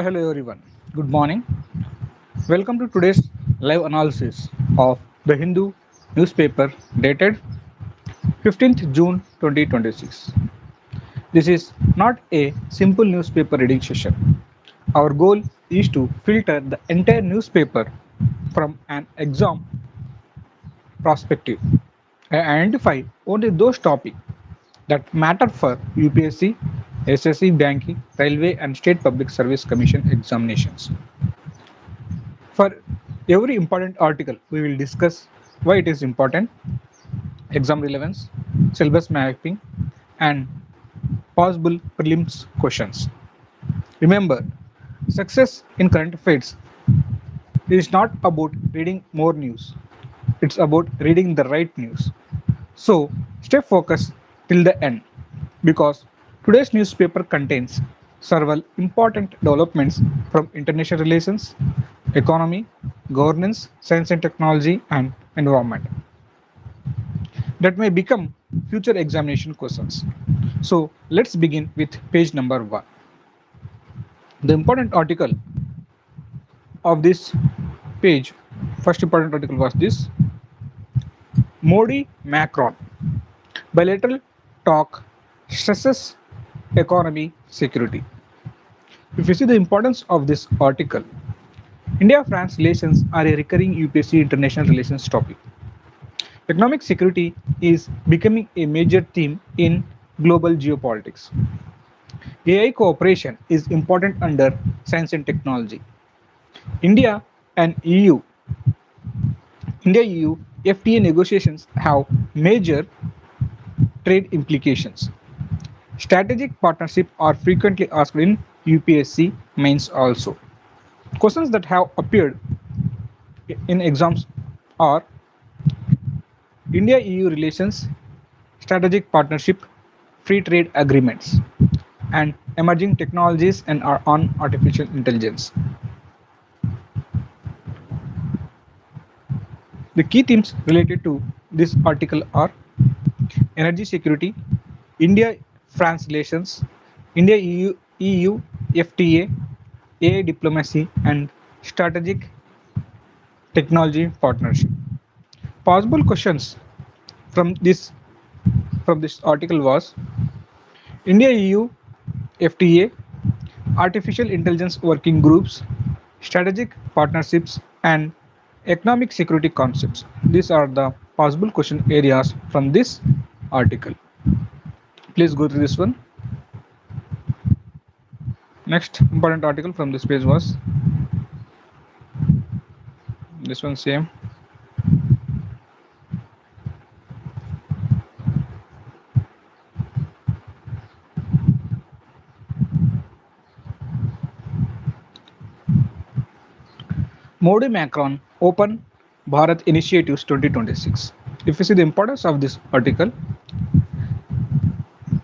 Hello everyone. Good morning. Welcome to today's live analysis of the Hindu newspaper dated 15th June 2026. This is not a simple newspaper reading session. Our goal is to filter the entire newspaper from an exam perspective and identify only those topics that matter for UPSC, SSC, banking, railway, and state public service commission examinations. For every important article, we will discuss why it is important, exam relevance, syllabus mapping, and possible prelims questions. Remember, success in current affairs is not about reading more news, it's about reading the right news. So, stay focused till the end because today's newspaper contains several important developments from international relations, economy, governance, science and technology, and environment that may become future examination questions. So let's begin with page number 1. The important article of this page, first important article was this: Modi Macron bilateral talk stresses economy security. If you see the importance of this article, India-France relations are a recurring UPSC international relations topic. Economic security is becoming a major theme in global geopolitics. AI cooperation is important under science and technology. India and EU, India-EU FTA negotiations have major trade implications. Strategic partnerships are frequently asked in UPSC mains also. Questions that have appeared in exams are India-EU relations, strategic partnership, free trade agreements, and emerging technologies and on artificial intelligence. The key themes related to this article are energy security, India-France relations, India-EU FTA, AI diplomacy, and strategic technology partnership. Possible questions from this article was India-EU FTA, artificial intelligence working groups, strategic partnerships, and economic security concepts. These are the possible question areas from this article. Please go through this one. Next important article from this page was this one, same. Modi Macron Open Bharat Initiatives 2026. If you see the importance of this article,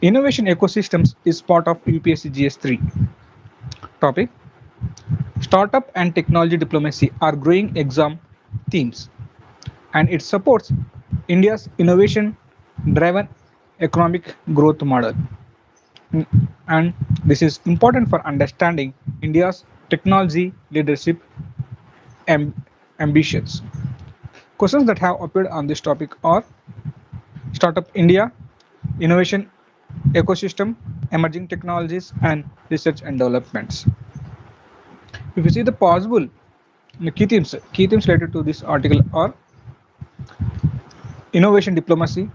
innovation ecosystems is part of UPSC GS3 topic. Startup and technology diplomacy are growing exam themes, and it supports India's innovation driven economic growth model. And this is important for understanding India's technology leadership ambitions. Questions that have appeared on this topic are Startup India, innovation ecosystem, emerging technologies, and research and developments. If you see the possible key themes related to this article are innovation diplomacy,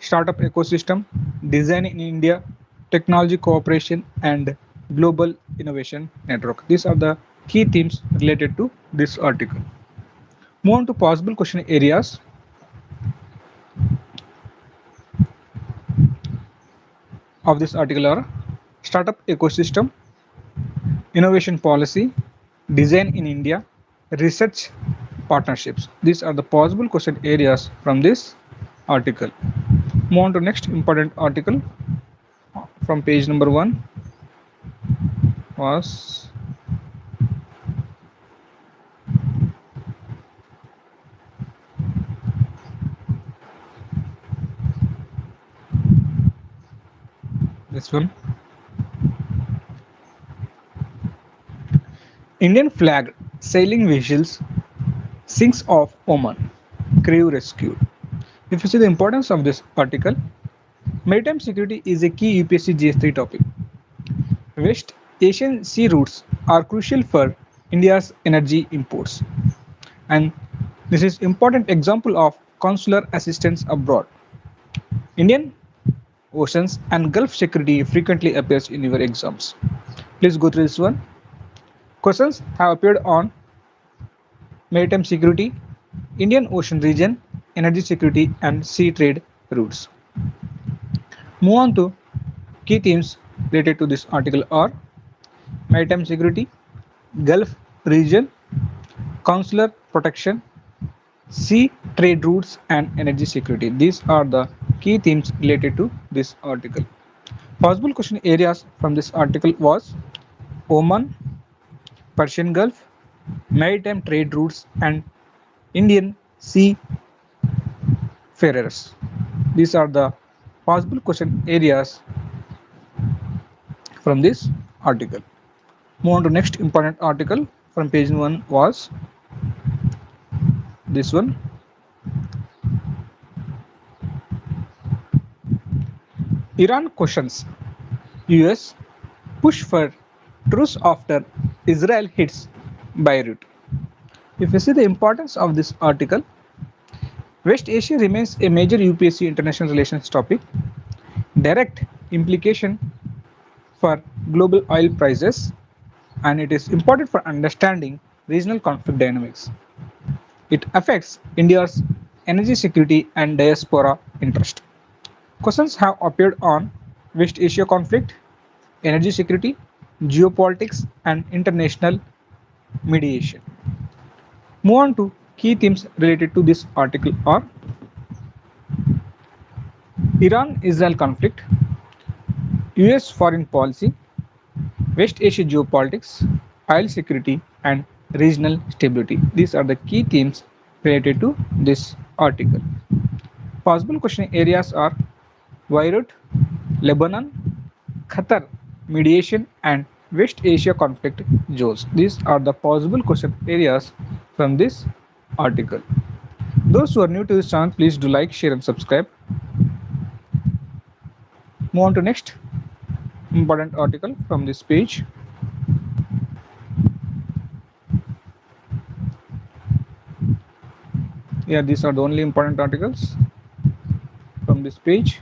startup ecosystem, design in India, technology cooperation, and global innovation network. These are the key themes related to this article. Move on to possible question areas. Of this article are startup ecosystem, innovation policy, design in India, research partnerships. These are the possible question areas from this article. Move on to next important article from page number 1 was this one. Indian flag sailing vessels sinks off Oman. Crew rescued. If you see the importance of this article, maritime security is a key UPSC GS3 topic. West Asian sea routes are crucial for India's energy imports, and this is important example of consular assistance abroad. Indian oceans and Gulf security frequently appears in your exams. Please go through this one. Questions have appeared on maritime security, Indian Ocean region, energy security, and sea trade routes. Move on to key themes related to this article are maritime security, Gulf region, consular protection, sea trade routes, and energy security. These are the key themes related to this article. Possible question areas from this article was Oman, Persian Gulf, maritime trade routes, and Indian sea farers. These are the possible question areas from this article. Move on to next important article from page 1 was this one. Iran questions US push for truce after Israel hits Beirut. If you see the importance of this article, West Asia remains a major UPSC international relations topic. Direct implication for global oil prices, and it is important for understanding regional conflict dynamics. It affects India's energy security and diaspora interest. Questions have appeared on West Asia conflict, energy security, geopolitics, and international mediation. Move on to key themes related to this article are Iran-Israel conflict, US foreign policy, West Asia geopolitics, oil security, and regional stability. These are the key themes related to this article. Possible question areas are Beirut, Lebanon, Qatar, mediation, and West Asia conflict zones. These are the possible question areas from this article. Those who are new to this channel, please do like, share, and subscribe. Move on to next important article from this page. Yeah, these are the only important articles from this page.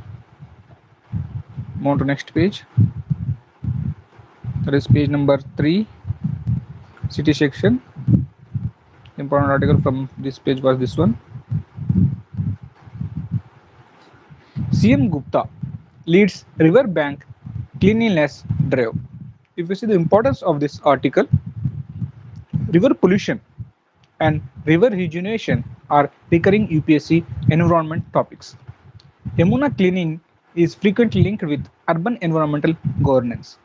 Move on to next page. That is page number 3, city section. Important article from this page was this one. CM Gupta leads river bank cleanliness drive. If you see the importance of this article, river pollution and river rejuvenation are recurring UPSC environment topics. Yamuna cleaning is frequently linked with urban environmental governance.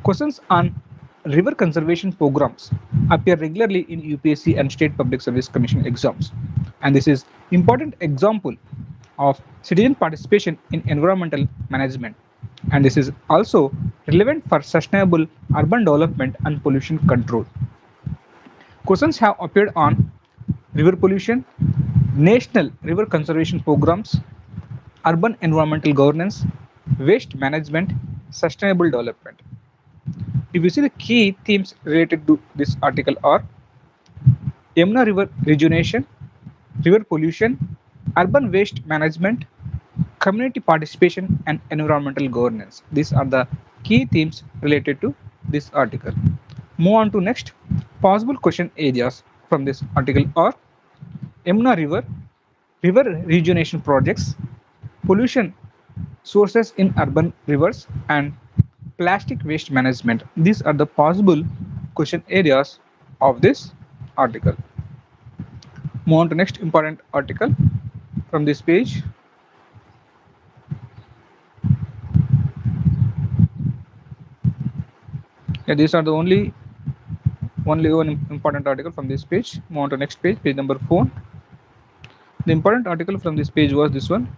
Questions on river conservation programs appear regularly in UPSC and State Public Service Commission exams, and this is important example of citizen participation in environmental management, and this is also relevant for sustainable urban development and pollution control. Questions have appeared on river pollution, national river conservation programs, urban environmental governance, waste management, sustainable development. If you see the key themes related to this article are Yamuna river rejuvenation, river pollution, urban waste management, community participation, and environmental governance. These are the key themes related to this article. Move on to next. Possible question areas from this article are Yamuna river, river rejuvenation projects, pollution sources in urban rivers, and plastic waste management. These are the possible question areas of this article. Move on to next important article from this page. Yeah, these are the only one important article from this page. Move on to next page, page number 4. The important article from this page was this one.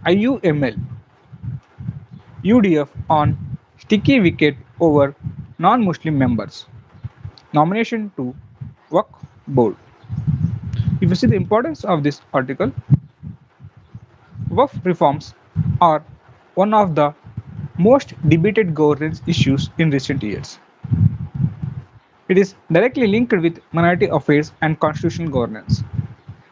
IUML UDF on sticky wicket over non-Muslim members. Nomination to Waqf Board. If you see the importance of this article, Waqf reforms are one of the most debated governance issues in recent years. It is directly linked with minority affairs and constitutional governance,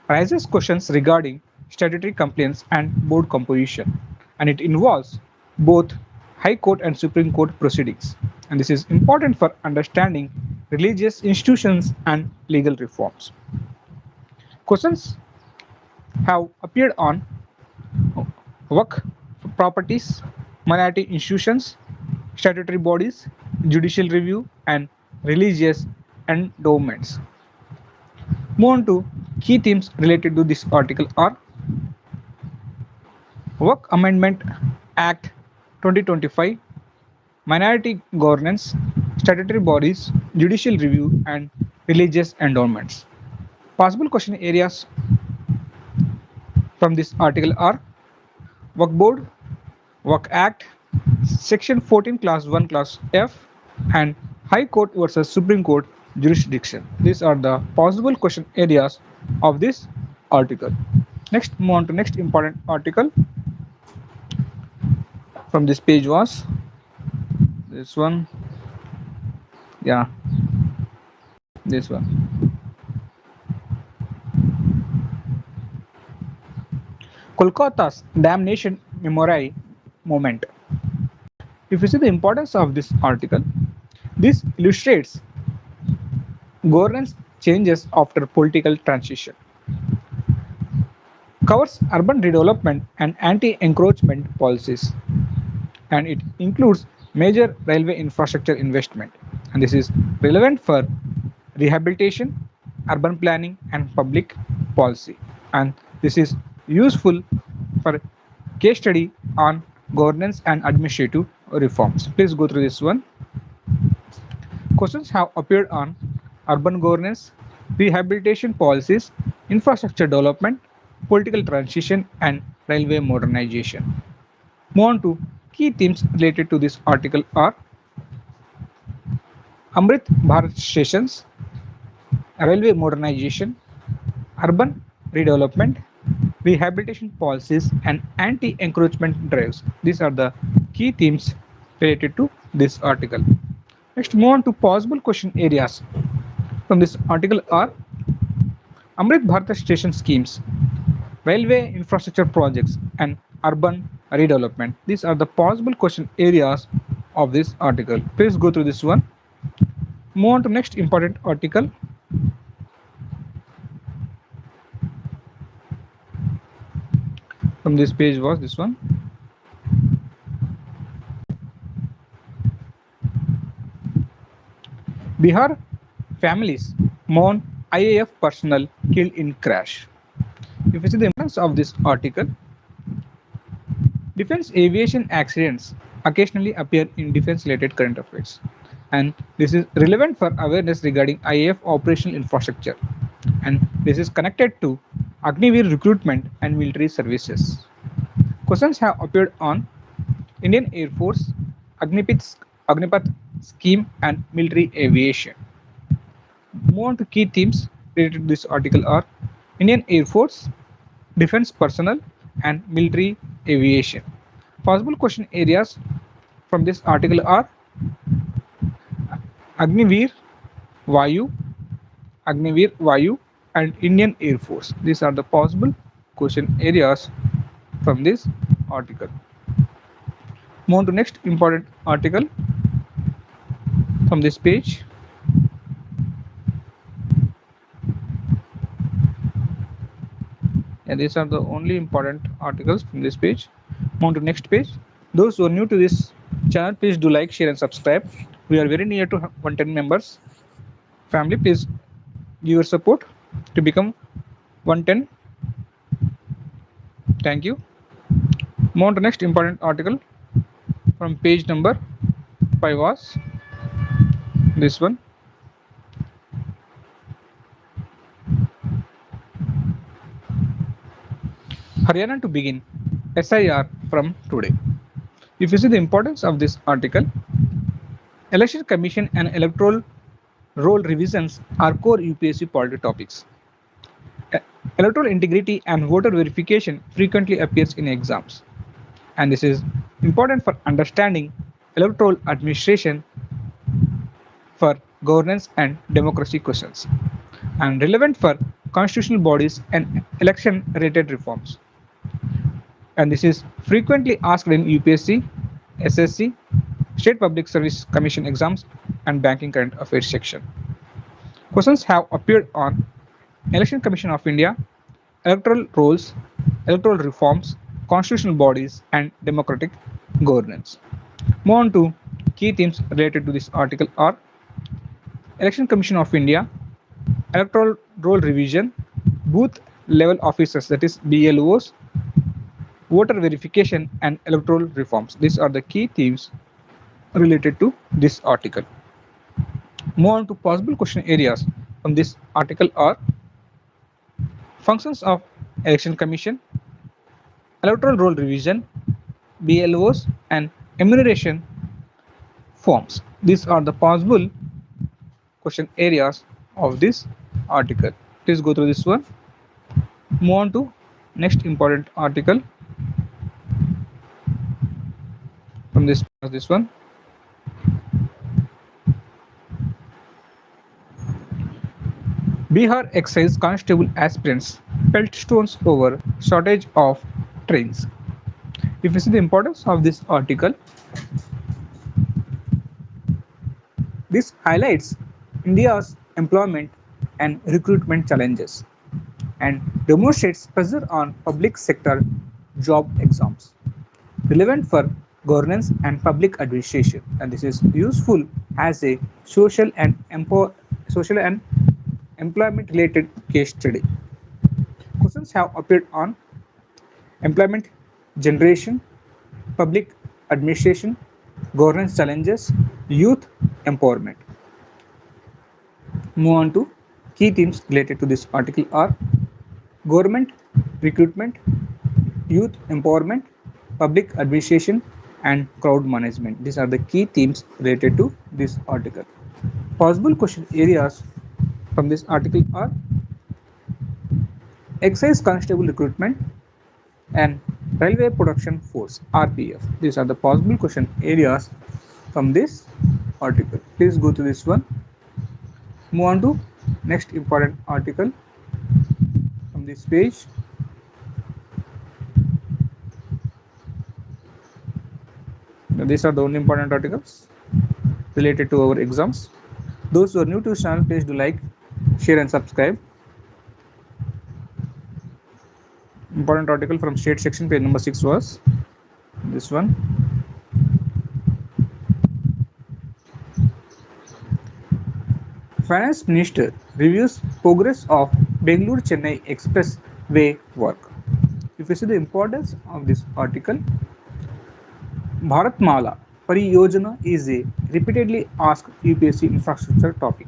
raises questions regarding statutory compliance and board composition, and it involves both High Court and Supreme Court proceedings. And this is important for understanding religious institutions and legal reforms. Questions have appeared on work properties, minority institutions, statutory bodies, judicial review, and religious endowments. Move on to key themes related to this article are Work Amendment Act 2025, minority governance, statutory bodies, judicial review, and religious endowments. Possible question areas from this article are Work Board, Work Act, Section 14 Class 1 Class F, and High Court versus Supreme Court jurisdiction. These are the possible question areas of this article. Next, move on to next important article from this page was this one. Yeah, this one. Kolkata's damnation memorial movement. If you see the importance of this article, this illustrates governance changes after political transition, covers urban redevelopment and anti-encroachment policies, and it includes major railway infrastructure investment, and this is relevant for rehabilitation, urban planning, and public policy, and this is useful for case study on governance and administrative reforms. Please go through this one. Questions have appeared on urban governance, rehabilitation policies, infrastructure development, political transition, and railway modernization. Move on to key themes related to this article are Amrit Bharat stations, railway modernization, urban redevelopment, rehabilitation policies, and anti-encroachment drives. These are the key themes related to this article. Next, move on to possible question areas from this article are Amrit Bharat station schemes, railway infrastructure projects, and urban redevelopment. These are the possible question areas of this article. Please go through this one. Move on to next important article. From this page was this one. Bihar families mourn IAF personnel killed in crash. If you see the importance of this article, defense aviation accidents occasionally appear in defense-related current affairs, and this is relevant for awareness regarding IAF operational infrastructure, and this is connected to Agniveer recruitment and military services. Questions have appeared on Indian Air Force, Agnipath scheme, and military aviation. Move on to key themes related to this article are Indian Air Force, defense personnel, and military aviation. Possible question areas from this article are Agniveer, Vayu, and Indian Air Force. These are the possible question areas from this article. Move on to next important article from this page. And these are the only important articles from this page. Move on to next page. Those who are new to this channel, please do like, share, and subscribe. We are very near to 110 members. Family, please give your support to become 110. Thank you. Move on to next important article from page number 5 was this one. Haryana to begin SIR from today. If you see the importance of this article, Election Commission and electoral roll revisions are core UPSC polity topics. Electoral integrity and voter verification frequently appears in exams, and this is important for understanding electoral administration, for governance and democracy questions, and relevant for constitutional bodies and election related reforms. And this is frequently asked in UPSC, SSC, State Public Service Commission exams, and Banking Current Affairs section. Questions have appeared on Election Commission of India, electoral rolls, electoral reforms, constitutional bodies, and democratic governance. Move on to key themes related to this article are Election Commission of India, electoral roll revision, booth level officers, that is BLOs, voter verification, and electoral reforms. These are the key themes related to this article. Move on to possible question areas from this article are functions of Election Commission, electoral roll revision, BLOs, and enumeration forms. These are the possible question areas of this article. Please go through this one. Move on to next important article from this one. Bihar Excise Constable aspirants felt stones over shortage of trains. If you see the importance of this article, this highlights India's employment and recruitment challenges and demonstrates pressure on public sector job exams relevant for governance and public administration, and this is useful as a social and employment related case study. Questions have appeared on employment generation, public administration, governance challenges, youth empowerment. Move on to key themes related to this article are government recruitment, youth empowerment, public administration, and crowd management. These are the key themes related to this article. Possible question areas from this article are excise constable recruitment and railway production force RPF. These are the possible question areas from this article. Please go to this one. Move on to next important article from this page. Now, these are the only important articles related to our exams. Those who are new to this channel, please do like, share, and subscribe. Important article from state section, page number 6 was this one. Finance Minister reviews progress of Bengaluru-Chennai Expressway work. If you see the importance of this article, Bharatmala Pariyojana is a repeatedly asked UPSC infrastructure topic.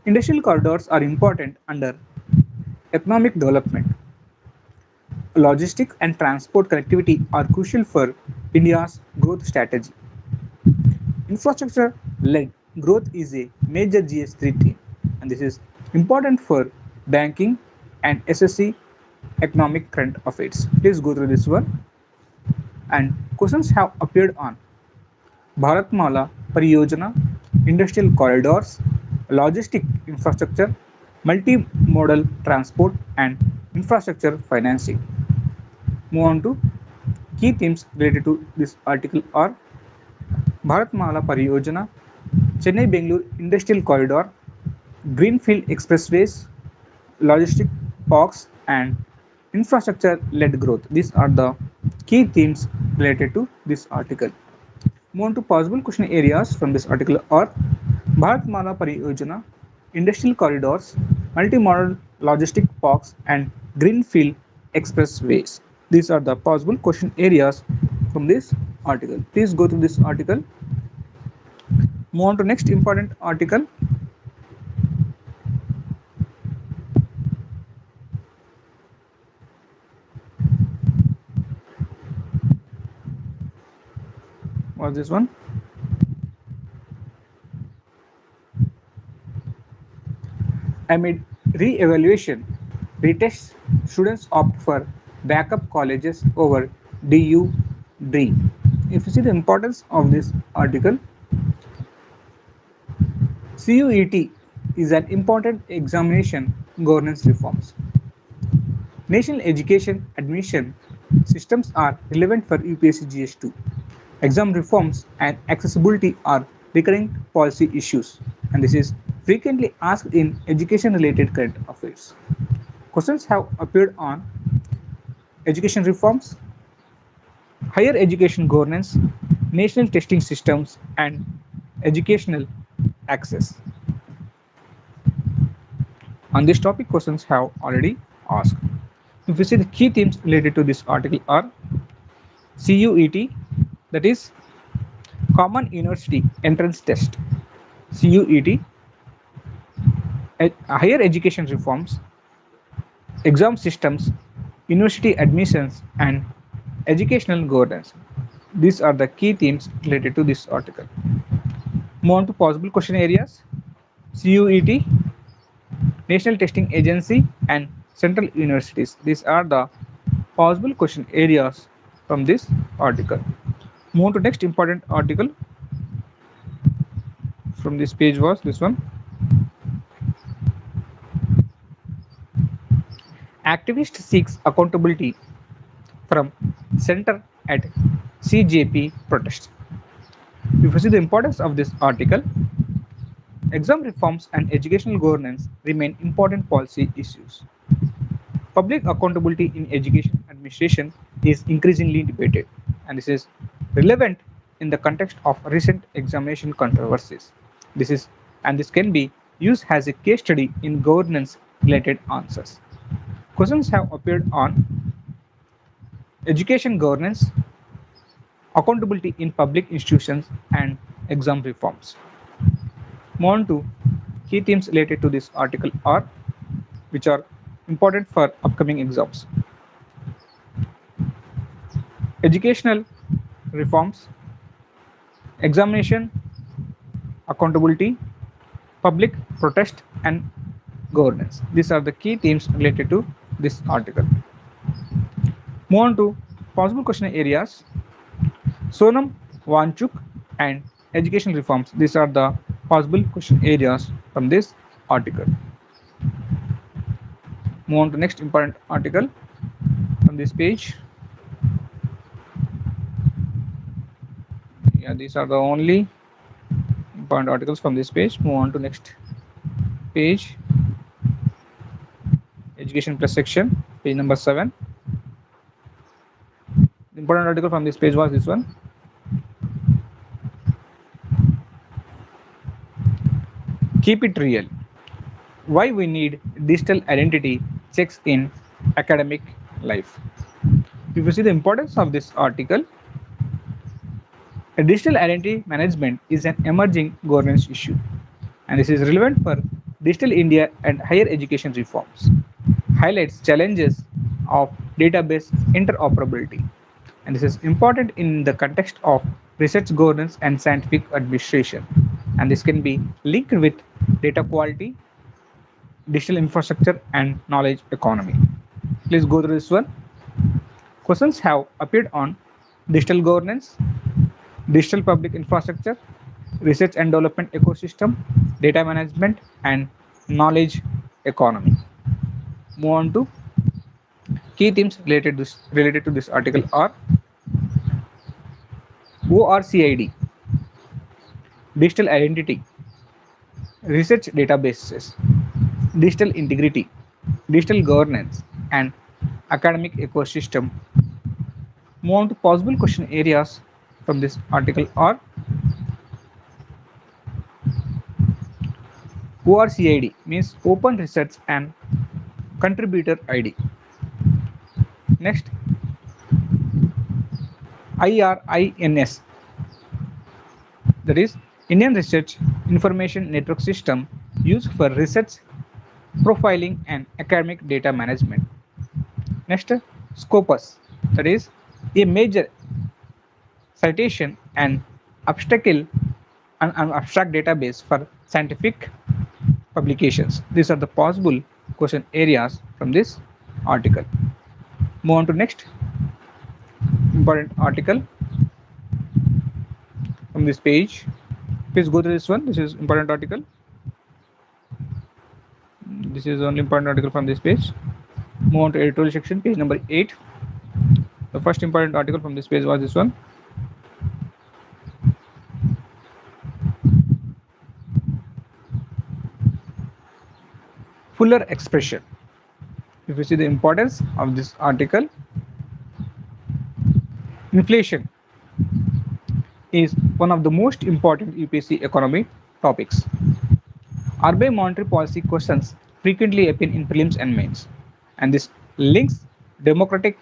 Industrial corridors are important under economic development. Logistics and transport connectivity are crucial for India's growth strategy. Infrastructure-led growth is a major GS3 theme, and this is important for banking and SSC economic current affairs. Please go through this one. And questions have appeared on Bharatmala Pariyojana, industrial corridors, logistic infrastructure, multimodal transport, and infrastructure financing. Move on to key themes related to this article are Bharatmala Pariyojana, Chennai-Bengaluru Industrial Corridor, Greenfield Expressways, logistic parks, and infrastructure-led growth. These are the key themes related to this article. Move on to possible question areas from this article are Bharatmala Pariyojana, industrial corridors, multimodal logistic parks, and greenfield expressways. These are the possible question areas from this article. Please go through this article. Move on to next important article. was this one. Amid re-evaluation, retests, students opt for backup colleges over DU Dream. If you see the importance of this article, CUET is an important examination governance reforms. National education admission systems are relevant for UPSC GS2. Exam reforms and accessibility are recurring policy issues, and this is frequently asked in education related current affairs. Questions have appeared on education reforms, higher education governance, national testing systems, and educational access. On this topic, questions have already asked. If you see the key themes related to this article are CUET, that is Common University Entrance Test, CUET, higher education reforms, exam systems, university admissions, and educational governance. These are the key themes related to this article. Move on to possible question areas. CUET, National Testing Agency, and Central Universities. These are the possible question areas from this article. Move on to next important article from this page was this one. Activist seeks accountability from center at CJP protest. If you see the importance of this article, exam reforms and educational governance remain important policy issues. Public accountability in education administration is increasingly debated, and this is relevant in the context of recent examination controversies. This can be used as a case study in governance related answers. Questions have appeared on education governance, accountability in public institutions, and exam reforms. Move on to key themes related to this article are which are important for upcoming exams. Educational reforms, examination, accountability, public protest, and governance. These are the key themes related to this article. Move on to possible question areas. Sonam Wanchuk and education reforms. These are the possible question areas from this article. Move on to next important article from this page. Yeah, these are the only important articles from this page. Move on to next page. Education plus section, page number 7. The important article from this page was this one. Keep it real. Why we need digital identity checks in academic life. If you see the importance of this article, digital identity management is an emerging governance issue, and this is relevant for digital India and higher education reforms. Highlights challenges of database interoperability, and this is important in the context of research governance and scientific administration, and this can be linked with data quality, digital infrastructure, and knowledge economy. Please go through this one. Questions have appeared on digital governance, digital public infrastructure, research and development ecosystem, data management, and knowledge economy. Move on to key themes related to this article are ORCID, digital identity, research databases, digital integrity, digital governance, and academic ecosystem. Move on to possible question areas from this article are ORCID means Open Research and Contributor ID. Next, IRINS, that is Indian Research Information Network System, used for research, profiling, and academic data management. Next, Scopus, that is a major citation and obstacle and an abstract database for scientific publications. These are the possible question areas from this article. Move on to next important article from this page. Please go through this one. This is important article. This is only important article from this page. Move on to editorial section, page number 8. The first important article from this page was this one. Fuller expression. If you see the importance of this article, inflation is one of the most important UPSC economy topics. RBI monetary policy questions frequently appear in prelims and mains, and this links domestic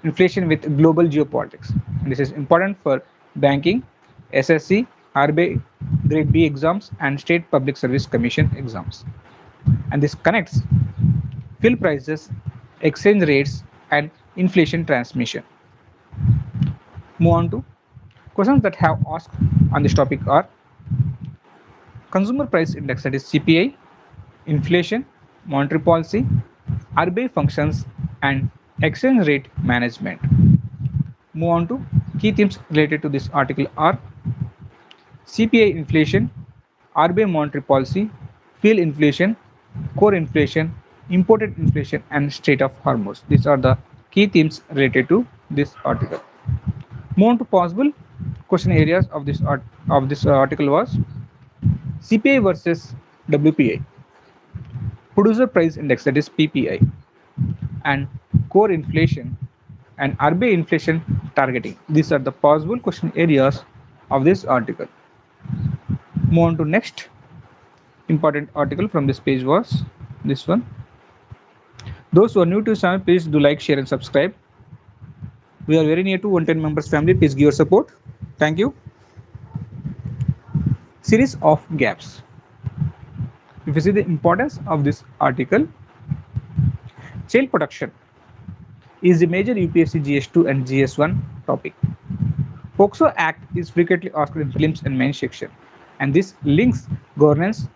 inflation with global geopolitics. And this is important for banking, SSC, RBI Grade B exams, and State Public Service Commission exams. And this connects fuel prices, exchange rates, and inflation transmission. Move on to questions that have asked on this topic are consumer price index, that is CPI, inflation, monetary policy, RBI functions, and exchange rate management. Move on to key themes related to this article are CPI inflation, RBI monetary policy, fuel inflation, core inflation, imported inflation, and Strait of Hormuz. These are the key themes related to this article. Move on to possible question areas of this article was CPI versus WPI, producer price index, that is PPI, and core inflation and RBI inflation targeting. These are the possible question areas of this article. Move on to next important article from this page was this one. Those who are new to the channel, please do like, share, and subscribe. We are very near to 110 members family. Please give your support. Thank you. Series of gaps. If you see the importance of this article, child protection is the major UPSC GS2 and GS1 topic. POCSO Act is frequently asked in prelims and main section, and this links governance,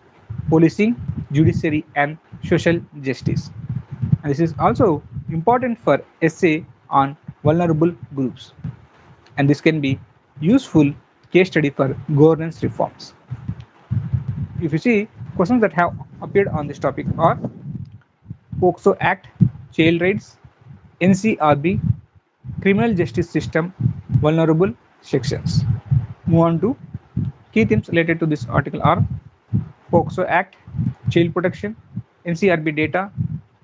policing, judiciary, and social justice. And this is also important for essay on vulnerable groups, and this can be useful case study for governance reforms. If you see, questions that have appeared on this topic are POCSO Act, child rights, NCRB, criminal justice system, vulnerable sections. Move on to key themes related to this article are POCSO Act, child protection, NCRB data,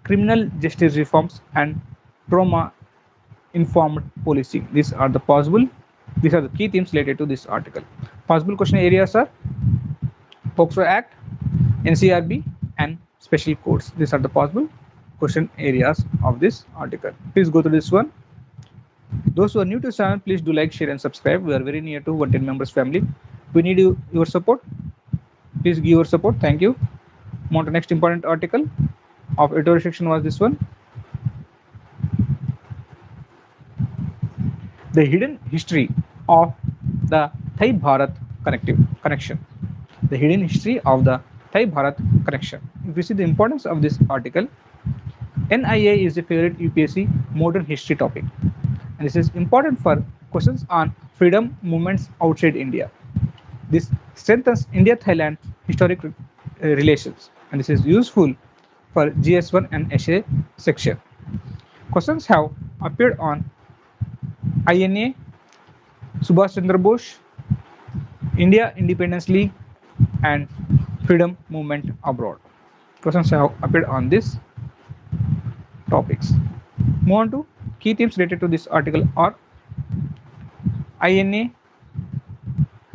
criminal justice reforms, and trauma-informed policing. These are the key themes related to this article. Possible question areas are POCSO Act, NCRB, and special courts. These are the possible question areas of this article. Please go to this one. Those who are new to the channel, please do like, share, and subscribe. We are very near to 110 members family. We need your support. Please give your support. Thank you. Move on to next important article of editorial section was this one. The hidden history of the Thai-Bharat connection. The hidden history of the Thai-Bharat connection. If you see the importance of this article, NIA is a favorite UPSC modern history topic, and this is important for questions on freedom movements outside India. This strengthens India-Thailand historic relations, and this is useful for GS1 and SA section. Questions have appeared on INA, Subhash Chandra Bose, India Independence League, and freedom movement abroad. Questions have appeared on these topics. Move on to key themes related to this article are INA,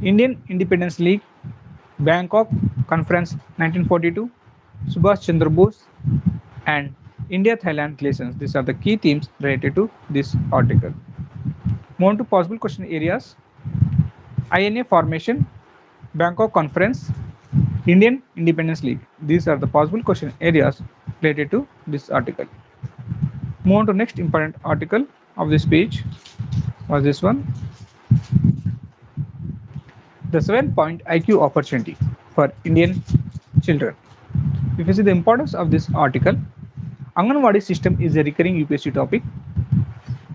Indian Independence League, Bangkok Conference 1942, Subhash Chandra Bose, and India-Thailand relations. These are the key themes related to this article. Move on to possible question areas. INA formation, Bangkok Conference, Indian Independence League. These are the possible question areas related to this article. Move on to next important article of this page. was this one. The 7-point IQ opportunity for Indian children. If you see the importance of this article, Anganwadi system is a recurring UPSC topic.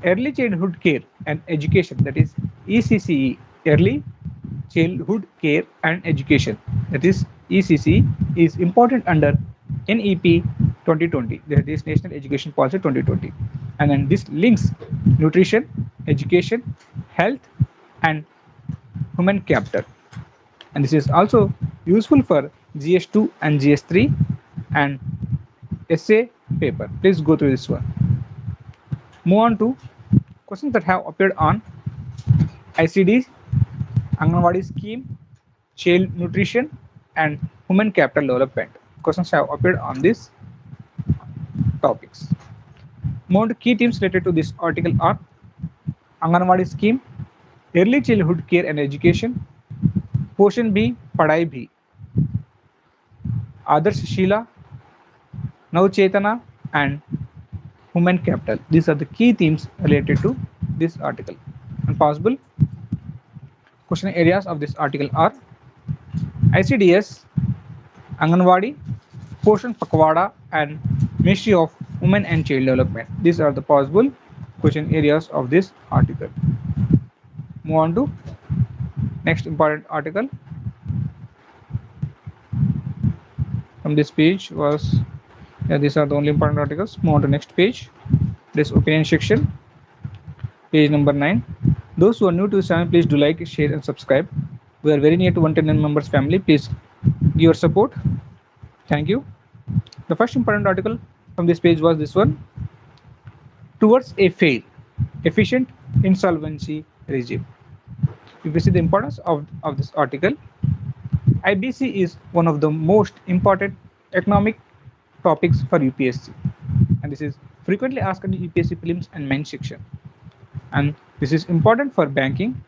Early childhood care and education, that is ECCE, early childhood care and education, that is ECC, is important under NEP 2020, that is National Education Policy 2020, and then this links nutrition, education, health, and human capital, and this is also useful for GS2 and GS3 and essay paper. Please go through this one. Move on to questions that have appeared on ICD, Anganwadi scheme, child nutrition, and human capital development. Questions have appeared on these topics. More key themes related to this article are Anganwadi scheme, early childhood care and education, Poshan B, Padai B, Adarsh Sheila, Now Chetana, and human capital. These are the key themes related to this article. And possible question areas of this article are ICDS, Anganwadi, Poshan Pakwada, and Ministry of Women and Child Development. These are the possible question areas of this article. Move on to next important article. From this page was, these are the only important articles. Move on to next page. This opinion section, page number 9. Those who are new to the channel, please do like, share, and subscribe. We are very near to 110 members family. Please give your support. Thank you. The first important article from this page was this one. Towards a fair, efficient insolvency regime. If you see the importance of this article, IBC is one of the most important economic topics for UPSC, and this is frequently asked in the UPSC Prelims and Main section. And this is important for banking,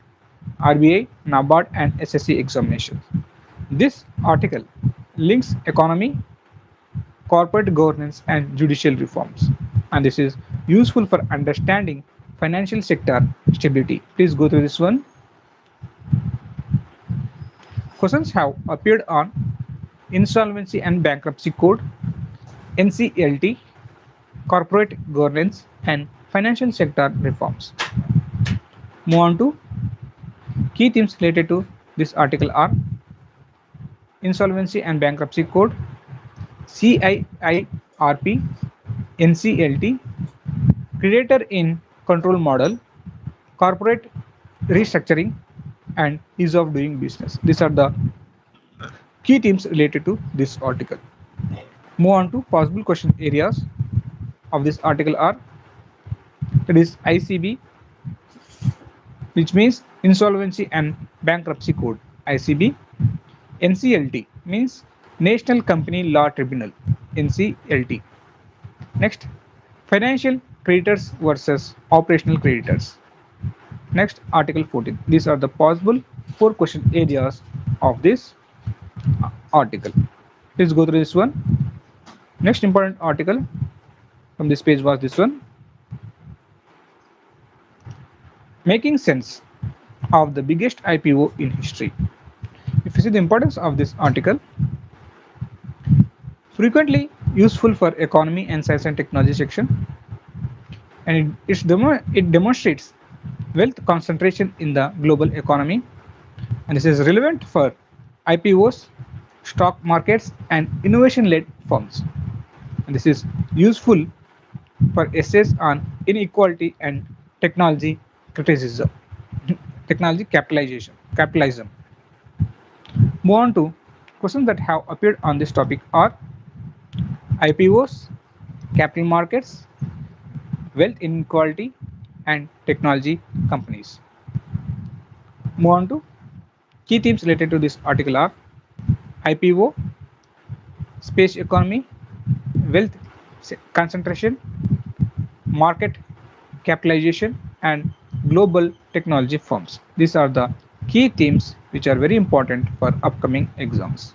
RBI, NABARD, and SSC examinations. This article links economy, corporate governance, and judicial reforms, and this is useful for understanding financial sector stability. Please go through this one. Questions have appeared on Insolvency and Bankruptcy Code, NCLT, corporate governance, and financial sector reforms. Move on to key themes related to this article are Insolvency and Bankruptcy Code, CIIRP, NCLT, creditor in control model, corporate restructuring, and ease of doing business. These are the key themes related to this article. Move on to possible question areas of this article are, that is ICB, which means Insolvency and Bankruptcy Code, ICB. NCLT means National Company Law Tribunal, NCLT. Next, financial creditors versus operational creditors. Next, Article 14. These are the possible 4 question areas of this article. Please go through this one. Next important article from this page was this one. Making sense of the biggest IPO in history. If you see the importance of this article, frequently useful for economy and science and technology section, and it demonstrates wealth concentration in the global economy, and this is relevant for IPOs, stock markets, and innovation-led firms, and this is useful for essays on inequality and technology criticism, technology capitalism. Move on to questions that have appeared on this topic are IPOs, capital markets, wealth inequality, and technology companies. Move on to key themes related to this article are IPO, space economy, wealth concentration, market capitalization, and global technology firms. These are the key themes which are very important for upcoming exams.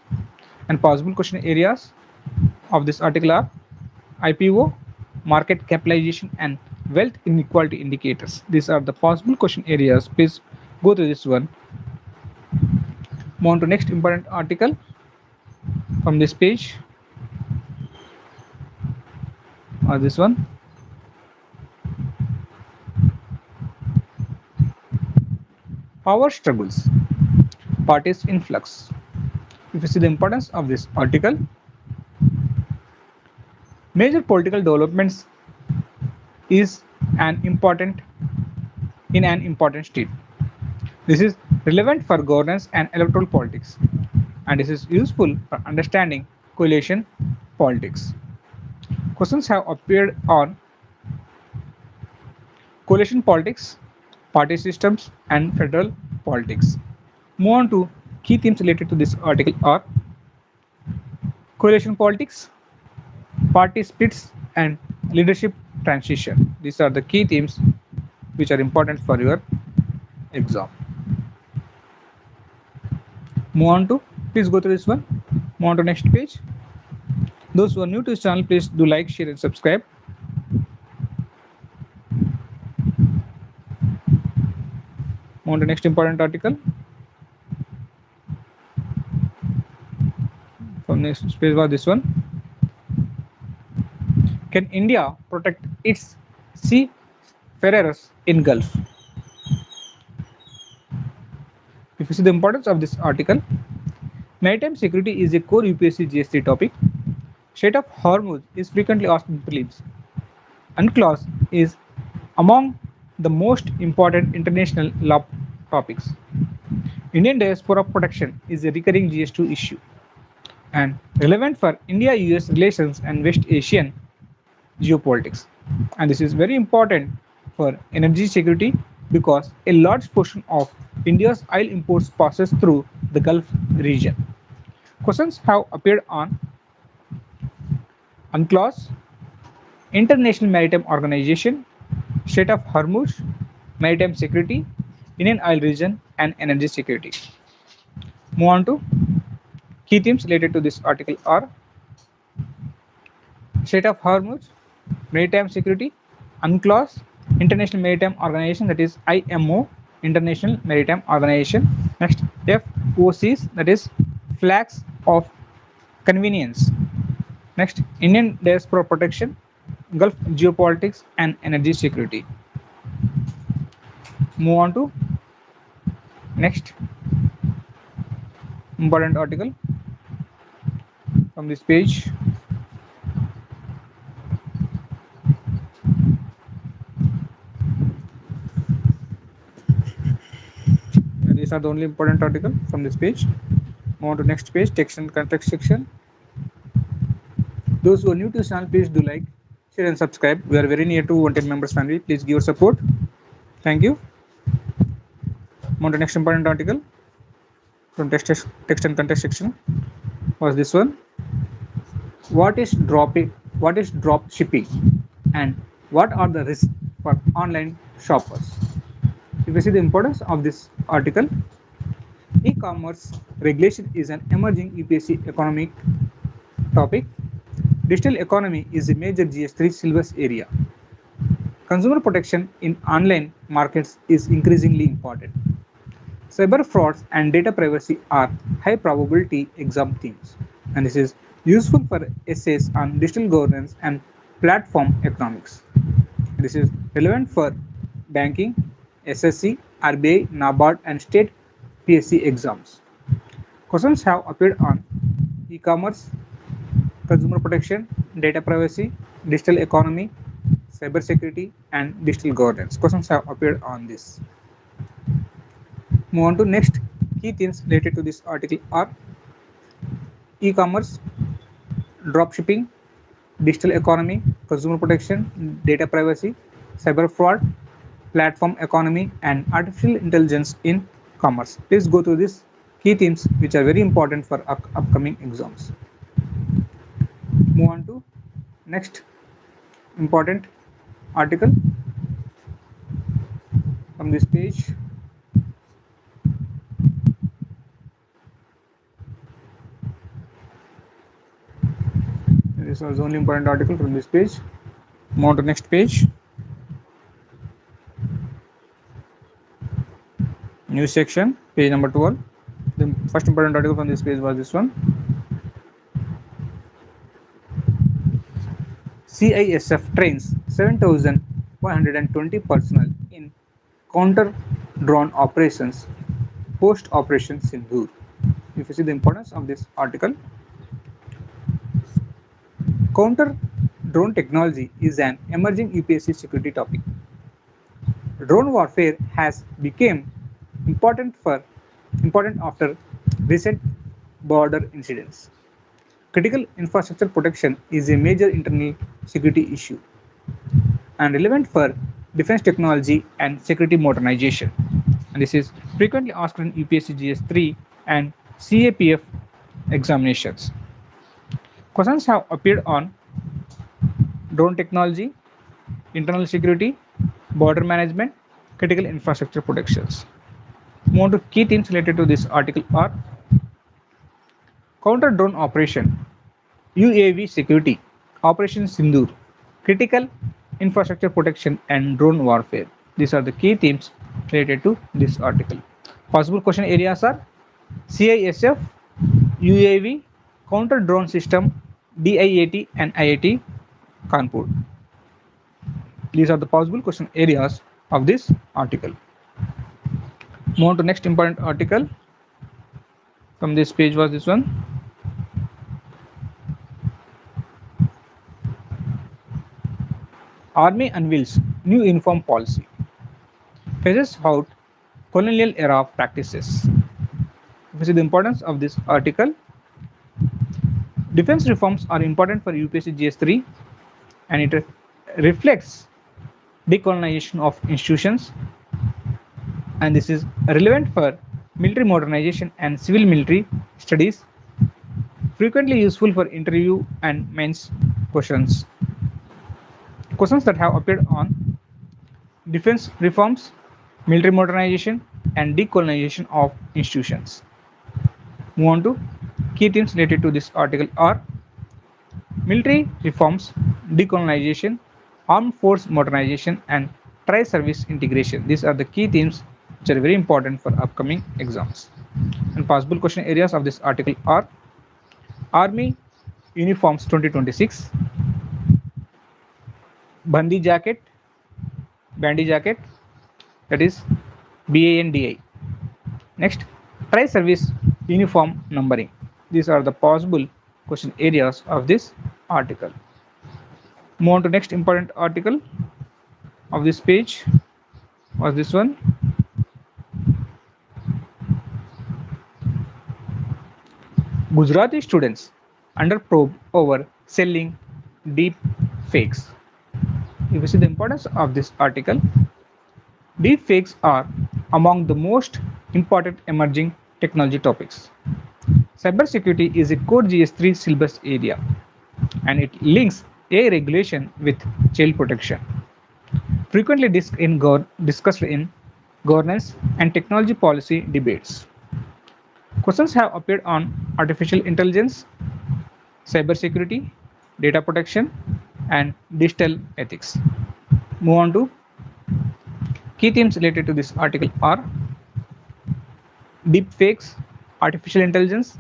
And possible question areas of this article are IPO, market capitalization, and wealth inequality indicators. These are the possible question areas. Please go through this one. Move on to next important article from this page, or this one. Power struggles, parties in flux. If you see the importance of this article, major political developments is an important in an important state. This is relevant for governance and electoral politics, and this is useful for understanding coalition politics. Questions have appeared on coalition politics, party systems, and federal politics. Move on to key themes related to this article are coalition politics, party splits, and leadership transition. These are the key themes which are important for your exam. Move on to, please go through this one. Move on to next page. Those who are new to this channel, please do like, share, and subscribe. Move on to next important article. From next page was this one. Can India protect its seafarers in Gulf? If you see the importance of this article, maritime security is a core UPSC GS3 topic. Strait of Hormuz is frequently asked in prelims. UNCLOS is among the most important international law topics. Indian diaspora protection is a recurring GS2 issue and relevant for India-US relations and West Asian geopolitics. And this is very important for energy security because a large portion of India's oil imports passes through the Gulf region. Questions have appeared on UNCLOS, International Maritime Organization, Strait of Hormuz, maritime security, Indian oil region, and energy security. Move on to key themes related to this article are Strait of Hormuz, maritime security, UNCLOS, International Maritime Organization, that is IMO, International Maritime Organization. Next, FOCs, that is flags of convenience. Next, Indian diaspora protection, Gulf geopolitics, and energy security. Move on to next important article from this page. These are the only important article from this page. Move on to next page, text and context section. Those who are new to this channel, please do like, share, and subscribe. We are very near to 110 members family. Please give your support. Thank you. Move on to next important article from text and context section was this one. What is drop shipping, and what are the risks for online shoppers? If you see the importance of this article, e-commerce regulation is an emerging UPSC economic topic. Digital economy is a major GS3 syllabus area. Consumer protection in online markets is increasingly important. Cyber frauds and data privacy are high probability exam themes, and this is useful for essays on digital governance and platform economics. This is relevant for banking, SSC, RBI, NABARD, and state PSC exams. Questions have appeared on e-commerce, consumer protection, data privacy, digital economy, cyber security, and digital governance. Questions have appeared on this. Move on to next key themes related to this article are e-commerce, dropshipping, digital economy, consumer protection, data privacy, cyber fraud, platform economy, and artificial intelligence in commerce. Please go through these key themes which are very important for upcoming exams. Move on to next important article from this page. This was the only important article from this page. Move on to next page. News section, page number 12. The first important article from this page was this one. CISF trains 7,120 personnel in counter drone operations post Operation Sindoor. If you see the importance of this article, counter drone technology is an emerging UPSC security topic. Drone warfare has become important after recent border incidents. Critical infrastructure protection is a major internal security issue and relevant for defense technology and security modernization. And this is frequently asked in UPSC GS3 and CAPF examinations. Questions have appeared on drone technology, internal security, border management, critical infrastructure protections. Move on to key themes related to this article are counter drone operation, UAV security, Operation Sindoor, critical infrastructure protection and drone warfare. These are the key themes related to this article. Possible question areas are CISF, UAV, counter drone system, DIAT and IIT Kanpur. These are the possible question areas of this article. Move on to next important article from this page was this one. Army unveils new uniform policy. Phases out colonial era practices. This is the importance of this article. Defense reforms are important for UPSC GS3 and it reflects decolonization of institutions, and this is relevant for military modernization and civil military studies, frequently useful for interview and mains questions. Questions that have appeared on defense reforms, military modernization and decolonization of institutions. Move on to key themes related to this article are military reforms, decolonization, armed force modernization and tri-service integration. These are the key themes which are very important for upcoming exams. And possible question areas of this article are Army uniforms 2026, Bandi jacket, bandy jacket, that is BANDI. Next, tri-service uniform numbering. These are the possible question areas of this article. Move on to next important article of this page was this one. Gujarati students under probe over selling deep fakes. If you see the importance of this article, deep fakes are among the most important emerging technology topics. Cybersecurity is a core GS3 syllabus area and it links AI regulation with child protection. Frequently discussed in governance and technology policy debates. Questions have appeared on artificial intelligence, cybersecurity, data protection, and digital ethics. Move on to key themes related to this article are deepfakes, artificial intelligence,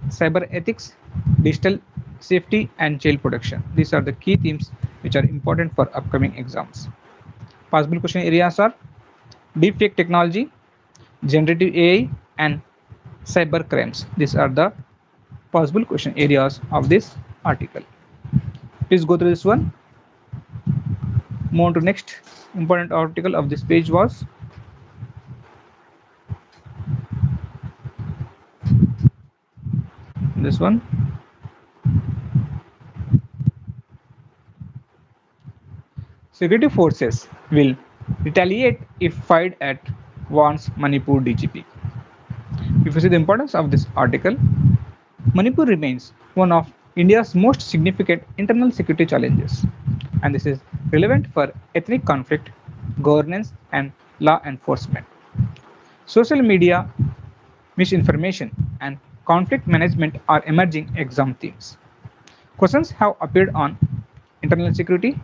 cyber ethics, digital safety, and child protection. These are the key themes which are important for upcoming exams. Possible question areas are deepfake technology, generative AI, and cyber crimes. These are the possible question areas of this article. Please go through this one. Move on to next important article of this page was this one. Security forces will retaliate if fired at warns Manipur DGP. If you see the importance of this article, Manipur remains one of India's most significant internal security challenges, and this is relevant for ethnic conflict, governance, and law enforcement. Social media, misinformation, and conflict management are emerging exam themes. Questions have appeared on internal security,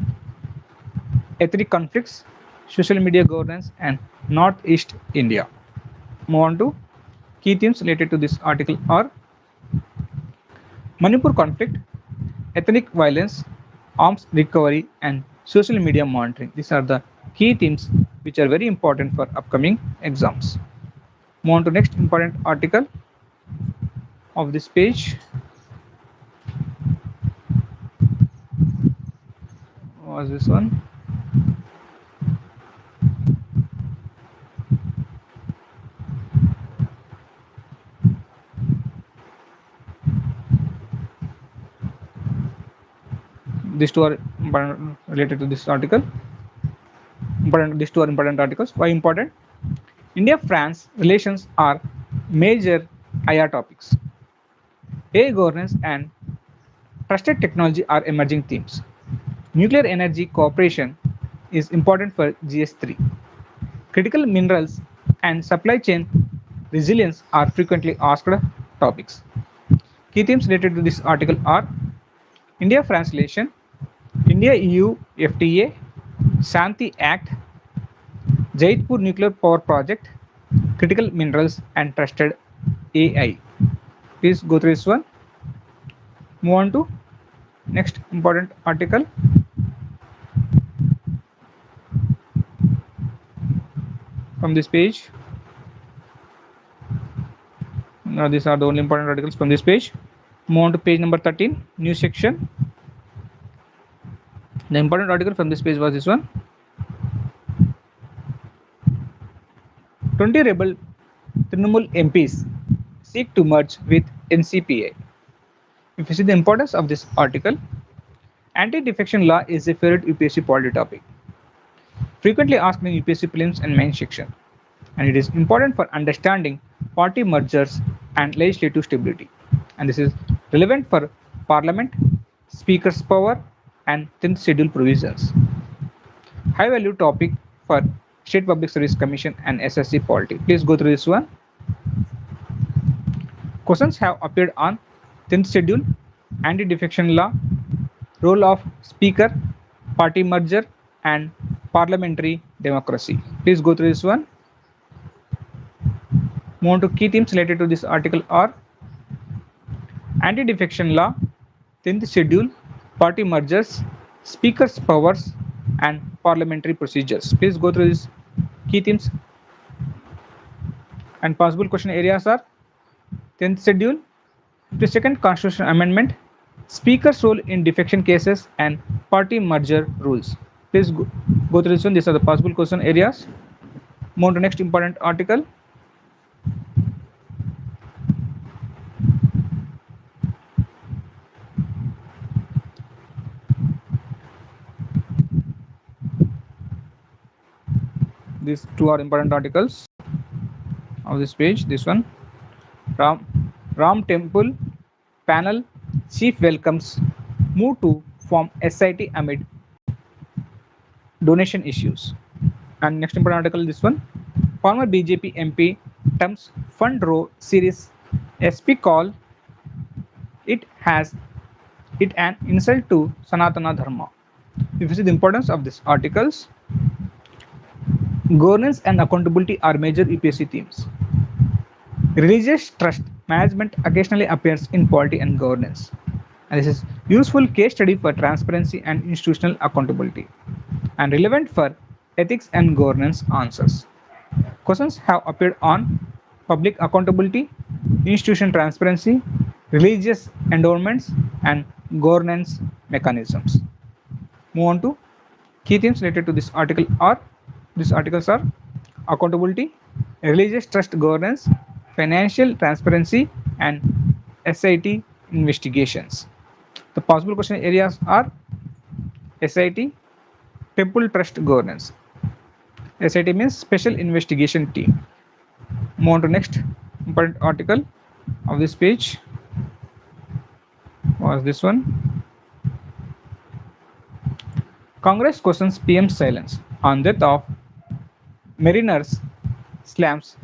ethnic conflicts, social media governance, and Northeast India. Move on to key themes related to this article are Manipur conflict, ethnic violence, arms recovery, and social media monitoring. These are the key themes which are very important for upcoming exams. Move on to next important article of this page. Was this one? These two are related to this article. These two are important articles. Why important? India-France relations are major IR topics. AI governance and trusted technology are emerging themes. Nuclear energy cooperation is important for GS3. Critical minerals and supply chain resilience are frequently asked topics. Key themes related to this article are India-France relation, India-EU FTA, Shanti Act, Jaitpur Nuclear Power Project, critical minerals and trusted AI. Please go through this one. Move on to next important article. From this page. Now these are the only important articles from this page. Move on to page number 13, news section. The important article from this page was this one. 20 rebel Trinamool MPs seek to merge with NCPA. If you see the importance of this article, anti-defection law is a favorite UPSC polity topic, frequently asked in UPSC prelims and main section, and it is important for understanding party mergers and legislative stability. And this is relevant for Parliament, Speaker's power, and 10th schedule provisions. High value topic for State Public Service Commission and SSC polity. Please go through this one. Questions have appeared on 10th schedule, anti-defection law, role of speaker, party merger, and parliamentary democracy. Please go through this one. Move on to key themes related to this article are anti-defection law, 10th schedule, party mergers, speaker's powers, and parliamentary procedures. Please go through these key themes. And possible question areas are 10th schedule, 52nd constitutional amendment, speaker's role in defection cases, and party merger rules. Please go through this one. These are the possible question areas. Move on to next important article. These two are important articles of this page. This one, Ram Temple panel chief welcomes move to form SIT amid donation issues. And next important article, this one, former BJP MP terms fund row series SP call it an insult to Sanatana Dharma. If you see the importance of these articles, governance and accountability are major UPSC themes. Religious trust management occasionally appears in polity and governance, and this is useful case study for transparency and institutional accountability, and relevant for ethics and governance answers. Questions have appeared on public accountability, institutional transparency, religious endowments, and governance mechanisms. Move on to key themes related to this article are. These articles are accountability, religious trust governance, financial transparency, and SIT investigations. The possible question areas are SIT, temple trust governance. SIT means Special Investigation Team. Move on to next important article of this page was this one. Congress questions PM silence on death of mariners slams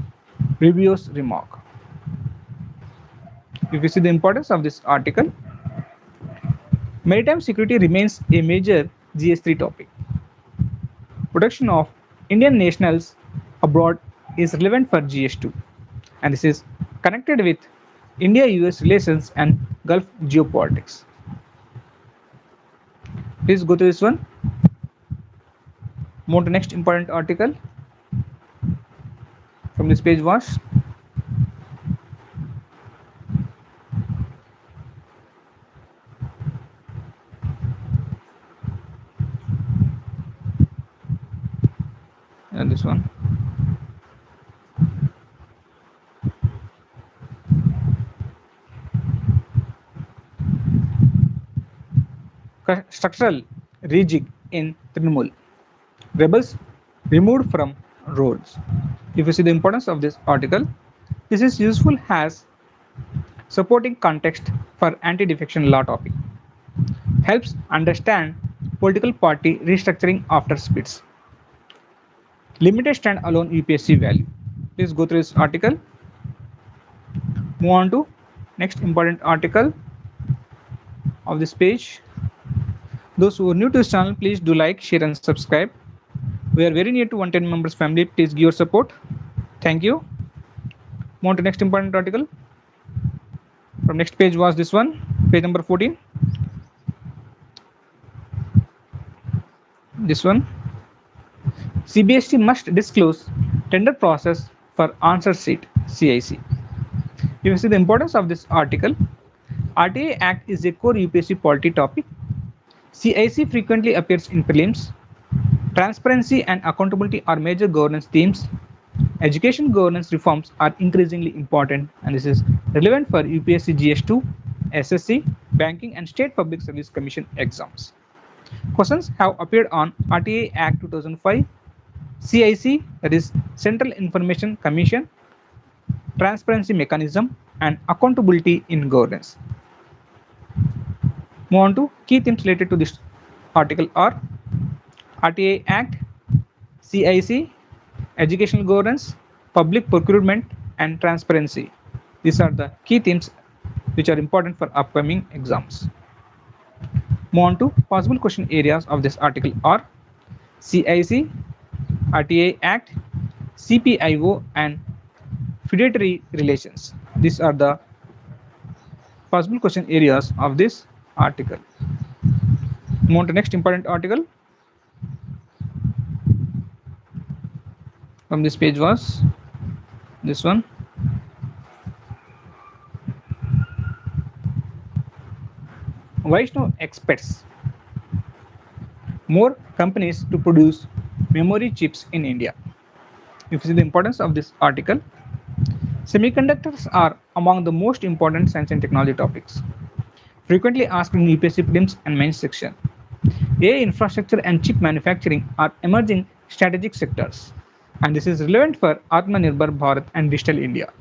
Rubio's remark. If you see the importance of this article, maritime security remains a major GS3 topic. Protection of Indian nationals abroad is relevant for GS2, and this is connected with India-US relations and Gulf geopolitics. Please go to this one. Move to next important article from this page was and this one. Structural rejig in Trinamool. Rebels removed from roles. If you see the importance of this article, this is useful as supporting context for anti-defection law topic. Helps understand political party restructuring after splits. Limited stand-alone UPSC value. Please go through this article. Move on to next important article of this page. Those who are new to this channel, please do like, share and subscribe. We are very near to 110 members family. Please give your support. Thank you. Move on to next important article. From next page was this one, page number 14. This one. CBSE must disclose tender process for answer sheet CIC. You see the importance of this article. RTA Act is a core UPSC polity topic. CIC frequently appears in prelims. Transparency and accountability are major governance themes. Education governance reforms are increasingly important, and this is relevant for UPSC GS2, SSC, Banking and State Public Service Commission exams. Questions have appeared on RTA Act 2005, CIC, that is Central Information Commission, transparency mechanism, and accountability in governance. Move on to key themes related to this article are RTA Act, CIC, educational governance, public procurement, and transparency. These are the key themes which are important for upcoming exams. Move on to possible question areas of this article are CIC, RTA Act, CPIO, and fiduciary relations. These are the possible question areas of this article. Move on to next important article from this page was this one. Vaishnav expects more companies to produce memory chips in India. If you see the importance of this article, semiconductors are among the most important science and technology topics, frequently asked in UPSC prelims and mains section. AI infrastructure and chip manufacturing are emerging strategic sectors, and this is relevant for Atmanirbhar Bharat and Digital India.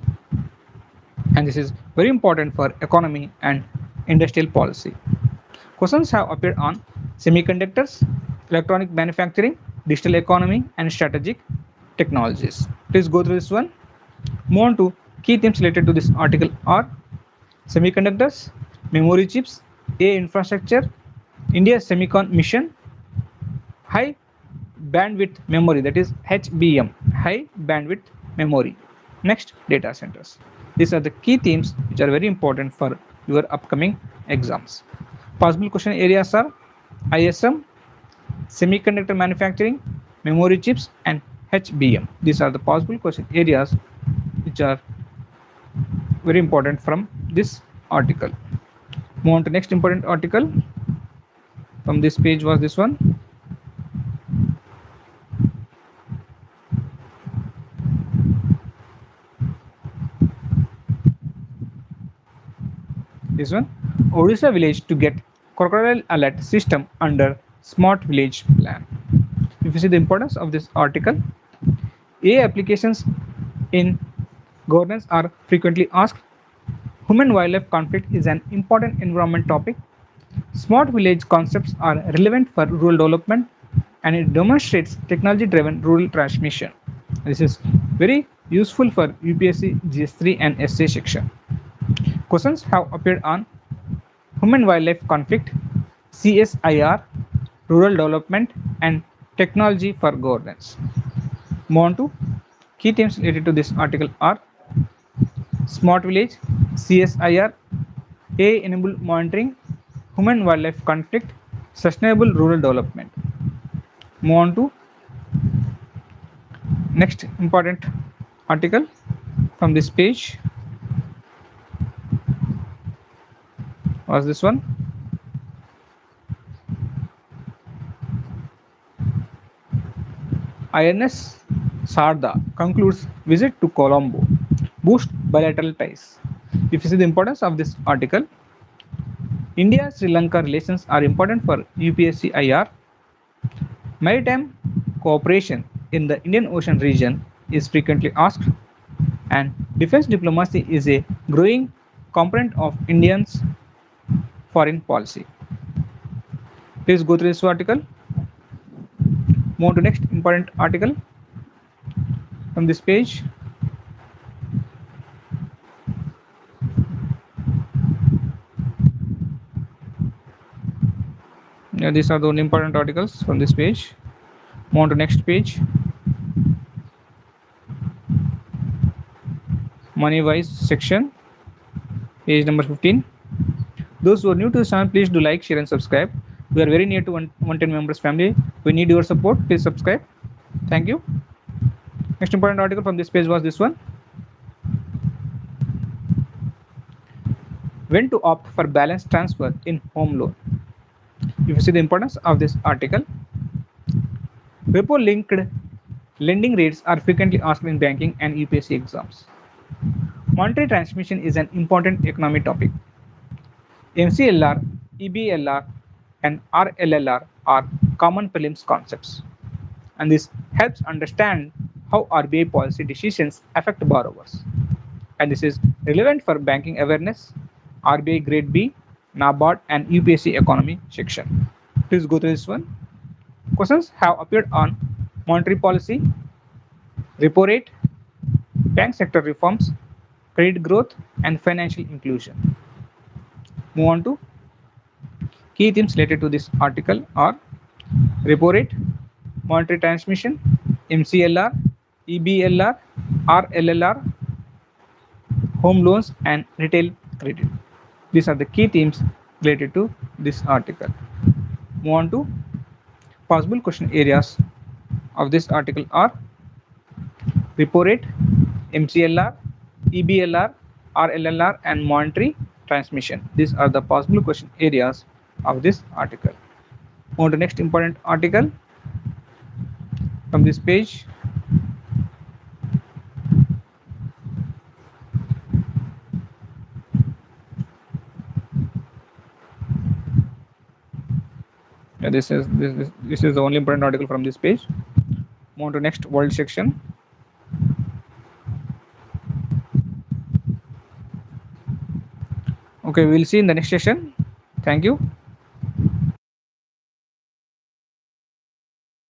And this is very important for economy and industrial policy. Questions have appeared on semiconductors, electronic manufacturing, digital economy, and strategic technologies. Please go through this one. Move on to key themes related to this article are semiconductors, memory chips, AI infrastructure, India's semicon mission, high bandwidth memory, that is HBM, high bandwidth memory. Next, data centers. These are the key themes which are very important for your upcoming exams. Possible question areas are ISM, semiconductor manufacturing, memory chips, and HBM. These are the possible question areas which are very important from this article. Move on to next important article from this page was this one. This one, Odisha village to get crocodile alert system under smart village plan. If you see the importance of this article, AI applications in governance are frequently asked. Human-wildlife conflict is an important environment topic. Smart village concepts are relevant for rural development, and it demonstrates technology-driven rural transmission. This is very useful for UPSC GS3 and SA section. Questions have appeared on human-wildlife conflict, CSIR, rural development, and technology for governance. Move on to Key themes related to this article are smart village, CSIR, AI-enabled monitoring, human-wildlife conflict, sustainable rural development. Move on to next important article from this page was this one. INS Sarda concludes visit to Colombo, boost bilateral ties. If you see the importance of this article, India-Sri Lanka relations are important for UPSC IR. Maritime cooperation in the Indian Ocean region is frequently asked, and defense diplomacy is a growing component of Indians' foreign policy. Please go through this article. Move on to next important article from this page. Yeah, these are the only important articles from this page. Move on to next page. Money-wise section, page number 15. Those who are new to the channel, please do like, share, and subscribe. We are very near to 110 members family. We need your support. Please subscribe. Thank you. Next important article from this page was this one. When to opt for balance transfer in home loan. If you see the importance of this article, repo linked lending rates are frequently asked in banking and UPSC exams. Monetary transmission is an important economic topic. MCLR, EBLR, and RLLR are common prelims concepts, and this helps understand how RBI policy decisions affect borrowers. And this is relevant for banking awareness, RBI Grade B, NABARD, and UPSC economy section. Please go through this one. Questions have appeared on monetary policy, repo rate, bank sector reforms, credit growth, and financial inclusion. Move on to key themes related to this article are repo rate, monetary transmission, MCLR, EBLR, RLLR, home loans, and retail credit. These are the key themes related to this article. Move on to possible question areas of this article are repo rate, MCLR, EBLR, RLLR, and monetary transmission. These are the possible question areas of this article. Move on to next important article from this page. Yeah, this is the only important article from this page. Move on to next world section. Okay, we will see in the next session. Thank you.